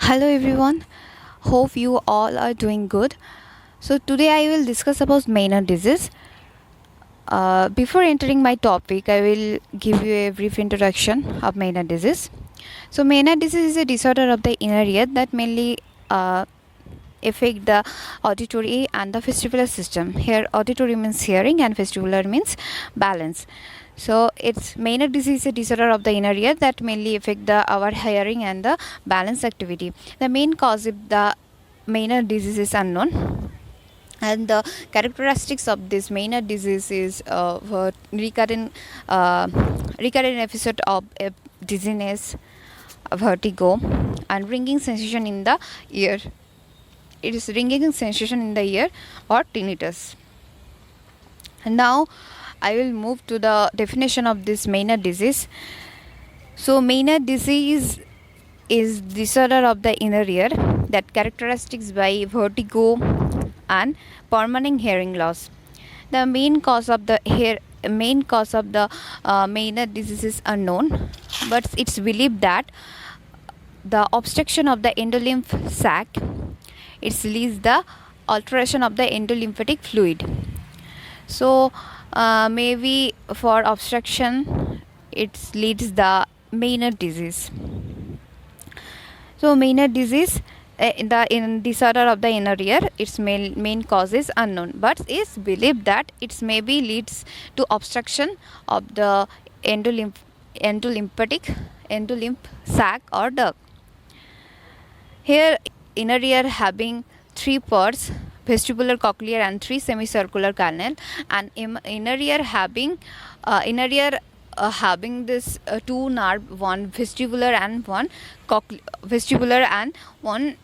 Hello everyone, hope you all are doing good. So today I will discuss about Maynard disease. Before entering my topic, I will give you a brief introduction of Maynard disease. So Maynard disease is a disorder of the inner ear that mainly affect the auditory and the vestibular system. Here auditory means hearing and vestibular means balance. So it's Maynard disease is a disorder of the inner ear that mainly affect our hearing and the balance activity. The main cause of the Maynard disease is unknown, and the characteristics of this Maynard disease is recurrent episode of dizziness, vertigo, and ringing sensation in the ear. It is ringing sensation in the ear or tinnitus. And now I will move to the definition of this Maynard disease. So Maynard disease is disorder of the inner ear that characteristics by vertigo and permanent hearing loss. The main cause of the Maynard disease is unknown, but it's believed that the obstruction of the endolymph sac it leads the alteration of the endolymphatic fluid. So maybe for obstruction it leads the Maynard disease. So Maynard disease in disorder of the inner ear, its main cause is unknown, but it's believed that it maybe leads to obstruction of the endolymph sac or duct. Here inner ear having three parts, vestibular, cochlear and three semicircular canal, and inner ear having this two nerve, one vestibular and one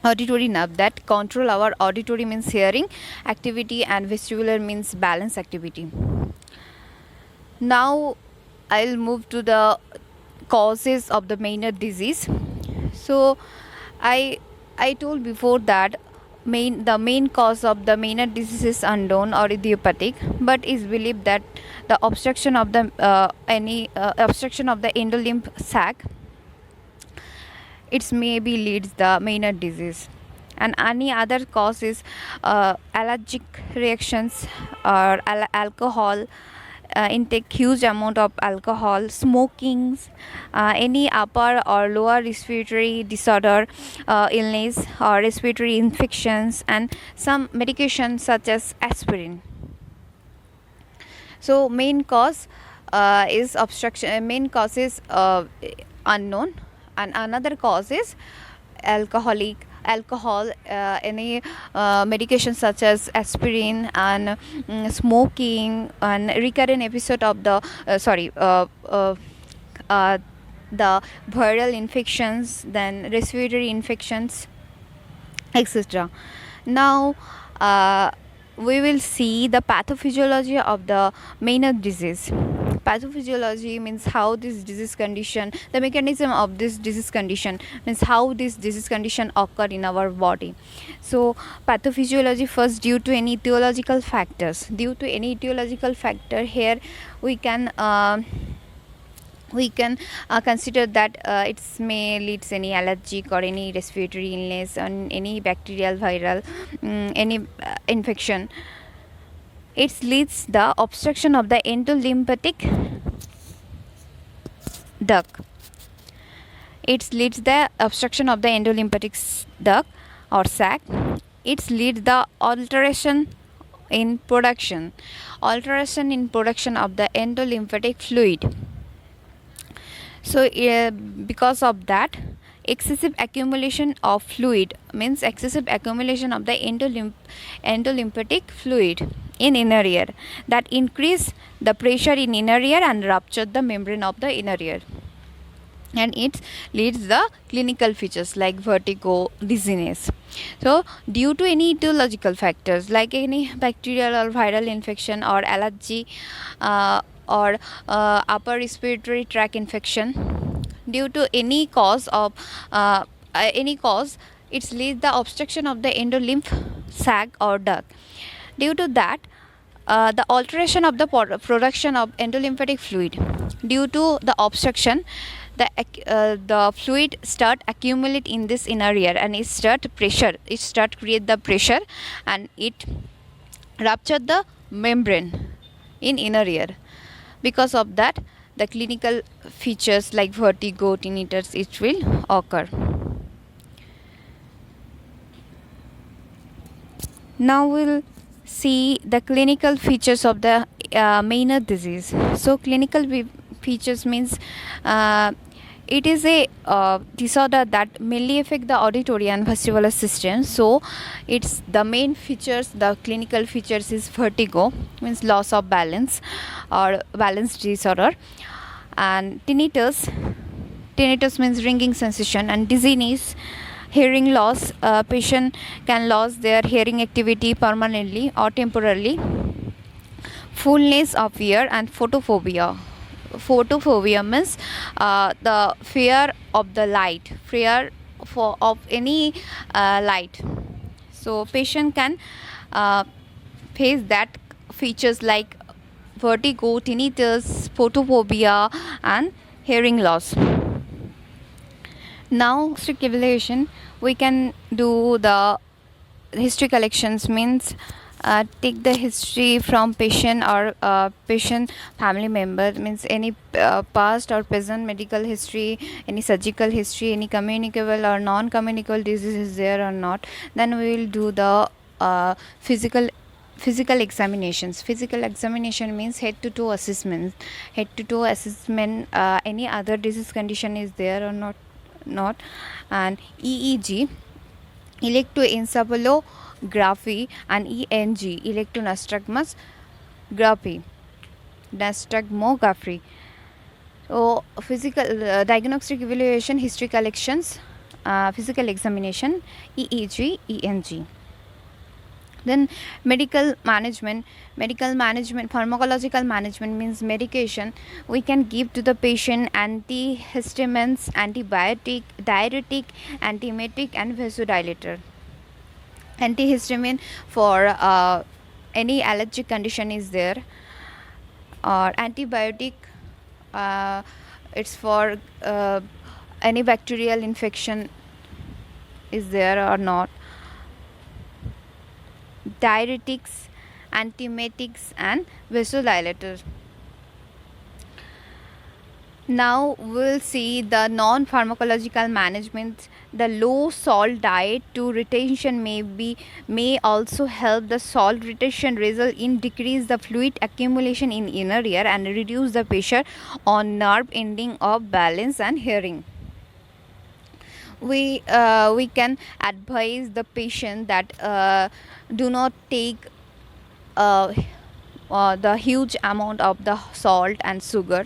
auditory nerve that control our auditory means hearing activity and vestibular means balance activity. Now I'll move to the causes of the Maynard disease. So I told before that the main cause of the Maynard disease is unknown or idiopathic, but is believed that the obstruction of the endolymph sac it maybe leads the Maynard disease. And any other cause is allergic reactions or alcohol intake, huge amount of alcohol, smoking, any upper or lower respiratory disorder, illness or respiratory infections, and some medications such as aspirin. So main cause is obstruction. Main cause is unknown, and another cause is alcohol, any medication such as aspirin, and smoking, and recurrent episode of the viral infections, then respiratory infections, etc. Now we will see the pathophysiology of the Maynard disease. Pathophysiology means how this disease condition, the mechanism of this disease condition means how this disease condition occur in our body. So pathophysiology, first, due to any etiological factors. Due to any etiological factor, here we can consider that it may leads any allergic or any respiratory illness, or any bacterial, viral, any infection. It leads the obstruction of the endolymphatic duct. It leads the obstruction of the endolymphatic duct or sac. It leads the alteration in production of the endolymphatic fluid. So because of that, excessive accumulation of fluid means excessive accumulation of the endolymphatic fluid in inner ear that increase the pressure in inner ear and rupture the membrane of the inner ear, and it leads the clinical features like vertigo, dizziness. So due to any etiological factors like any bacterial or viral infection or allergy or upper respiratory tract infection, due to any cause, it leads the obstruction of the endolymph sac or duct. Due to that, the alteration of the production of endolymphatic fluid. Due to the obstruction, the fluid start accumulate in this inner ear, and it start create the pressure, and it rupture the membrane in inner ear. Because of that, the clinical features like vertigo, tinnitus, it will occur. Now we'll see the clinical features of the Meniere's disease. So clinical features means it is a disorder that mainly affect the auditory and vestibular system. So it's the main features, the clinical features is vertigo, means loss of balance or balance disorder, and tinnitus means ringing sensation, and dizziness, hearing loss. Patient can lose their hearing activity permanently or temporarily. Fullness of ear, and photophobia. Photophobia means the fear of the light, of any light. So patient can face that features like vertigo, tinnitus, photophobia, and hearing loss. Now strict evaluation, we can do the history collections, means take the history from patient or patient family member, means any past or present medical history, any surgical history, any communicable or non-communicable disease is there or not. Then we will do the physical examinations. Physical examination means head to toe assessment. Any other disease condition is there or not. And EEG, electroencephalography, and ENG, electronystagmography. So physical diagnostic evaluation, history collections, physical examination, EEG, ENG. Then medical management, pharmacological management means medication. We can give to the patient antihistamines, antibiotic, diuretic, antiemetic, and vasodilator. Antihistamine for any allergic condition is there, or antibiotic, it's for any bacterial infection is there or not. Diuretics, antiemetics, and vasodilators. Now we'll see the non-pharmacological management. The low salt diet to retention may also help the salt retention, result in decrease the fluid accumulation in inner ear and reduce the pressure on nerve ending of balance and hearing. We can advise the patient that do not take the huge amount of the salt and sugar,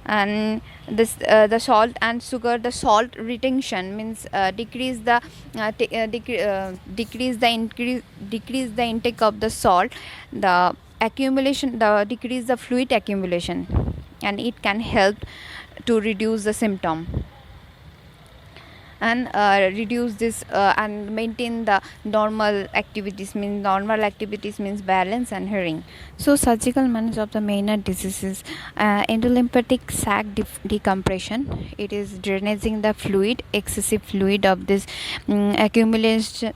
and this the salt and sugar, the salt retention means decrease the intake of the salt, the accumulation, decrease the fluid accumulation, and it can help to reduce the symptom and reduce this and maintain the normal activities means balance and hearing. So surgical management of the Meniere's disease is endolymphatic sac decompression. It is drainaging the fluid, excessive fluid of this accumulated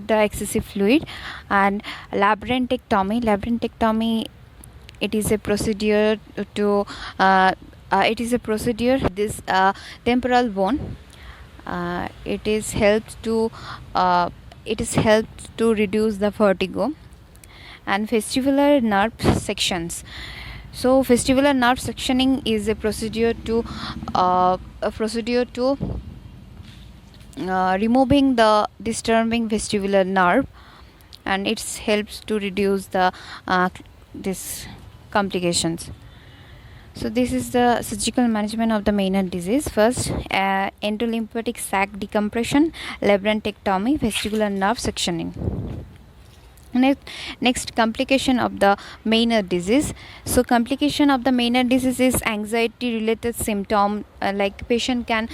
the excessive fluid, and labyrinthectomy. It is a procedure to this temporal bone. It is helped to reduce the vertigo. And vestibular nerve sections. So vestibular nerve sectioning is a procedure to removing the disturbing vestibular nerve, and it helps to reduce the this complications. So this is the surgical management of the Meniere's disease. First, endolymphatic sac decompression, labyrinthectomy, vestibular nerve sectioning. Next, complication of the Meniere's disease. So complication of the Meniere's disease is anxiety related symptom, like patient can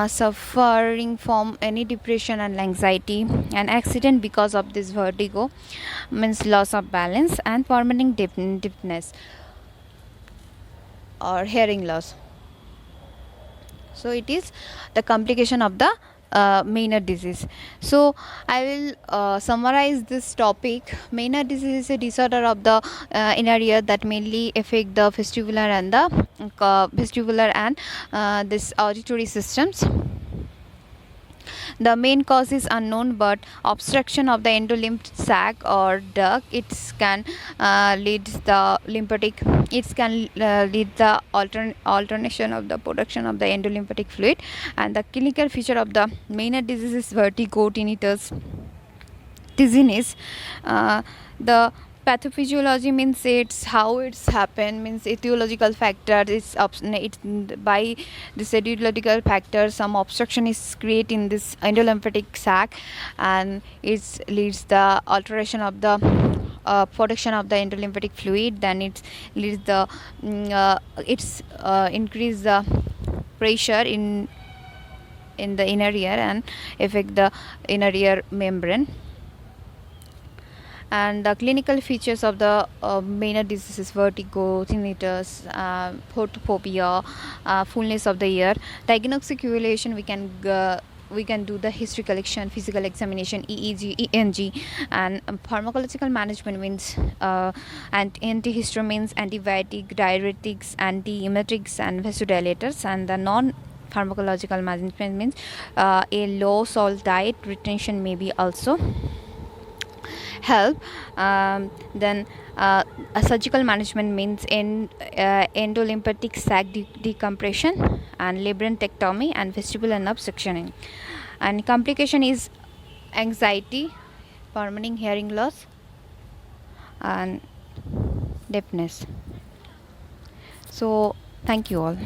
suffering from any depression and anxiety, and accident because of this vertigo means loss of balance, and permanent deafness or hearing loss. So it is the complication of the Menier's disease. So I will summarize this topic. Menier's disease is a disorder of the inner ear that mainly affect the vestibular and the this auditory systems. The main cause is unknown, but obstruction of the endolymph sac or duct it can lead the lymphatic. It can lead the alternation of the production of the endolymphatic fluid, and the clinical feature of the Menier's disease is vertigo, tinnitus, dizziness. The pathophysiology means it's how it's happened, means etiological factor it's by this etiological factor some obstruction is created in this endolymphatic sac, and it leads the alteration of the production of the endolymphatic fluid. Then it leads the increase the pressure in the inner ear and affect the inner ear membrane. And the clinical features of the Menier's disease is vertigo, tinnitus, photophobia, fullness of the ear. Diagnostic evaluation we can do the history collection, physical examination, EEG, ENG, and pharmacological management means antihistamines, antibiotic, diuretics, antiemetics, and vasodilators. And the non-pharmacological management means a low salt diet, retention may be also help. Then a surgical management means endolymphatic sac decompression and labyrinthectomy and vestibular nerve sectioning. And complication is anxiety, permanent hearing loss, and deafness. So thank you all.